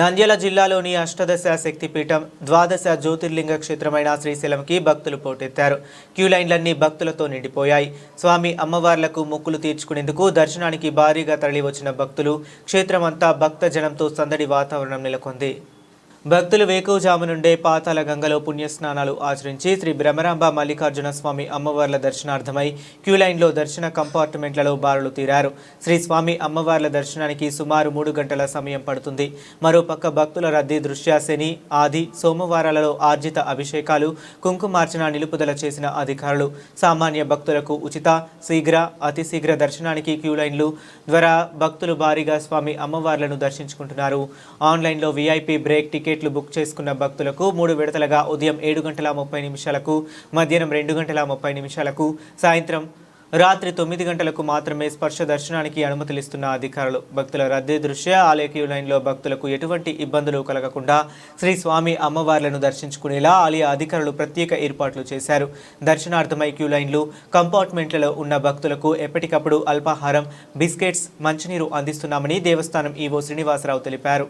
నంద్యాల జిల్లాలోని అష్టదశ శక్తిపీఠం ద్వాదశ జ్యోతిర్లింగ క్షేత్రమైన శ్రీశైలంకి భక్తులు పోటెత్తారు. క్యూ లైన్లన్నీ భక్తులతో నిండిపోయాయి. స్వామి అమ్మవార్లకు మొక్కులు తీర్చుకునేందుకు దర్శనానికి భారీగా తరలివచ్చిన భక్తులు క్షేత్రమంతా భక్తజనంతో సందడి వాతావరణం నెలకొంది. భక్తులు వేకువజాము నుండే పాతాళ గంగలో పుణ్యస్నానాలు ఆచరించి శ్రీ బ్రహ్మరాంబ మల్లికార్జున స్వామి అమ్మవార్ల దర్శనార్థమై క్యూ లైన్లో దర్శన కంపార్ట్మెంట్లలో బారులు తీరారు. శ్రీ స్వామి అమ్మవార్ల దర్శనానికి సుమారు 3 గంటల సమయం పడుతుంది. మరోపక్క భక్తుల రద్దీ దృష్ట్యా శని, ఆది, సోమవారాలలో ఆర్జిత అభిషేకాలు, కుంకుమార్చన నిలుపుదల చేసిన అధికారులు సామాన్య భక్తులకు ఉచిత, శీఘ్ర, అతి శీఘ్ర దర్శనానికి క్యూ లైన్లు ద్వారా భక్తులు భారీగా స్వామి అమ్మవార్లను దర్శించుకుంటున్నారు. ఆన్లైన్లో వీఐపీ బ్రేక్ టికెట్ బుక్ చేసుకున్న భక్తులకు 3 విడతలుగా ఉదయం 7:30 మధ్యాహ్నం 2:30 సాయంత్రం రాత్రి 9 గంటలకు మాత్రమే స్పర్శ దర్శనానికి అనుమతులిస్తున్న అధికారులు భక్తుల రద్దీ దృష్ట్యా ఆలయ క్యూ లైన్లో భక్తులకు ఎటువంటి ఇబ్బందులు కలగకుండా శ్రీ స్వామి అమ్మవార్లను దర్శించుకునేలా ఆలయ అధికారులు ప్రత్యేక ఏర్పాట్లు చేశారు. దర్శనార్థమై క్యూ లైన్లు కంపార్ట్మెంట్లలో ఉన్న భక్తులకు ఎప్పటికప్పుడు అల్పాహారం, బిస్కెట్స్, మంచినీరు అందిస్తున్నామని దేవస్థానం ఈవో శ్రీనివాసరావు తెలిపారు.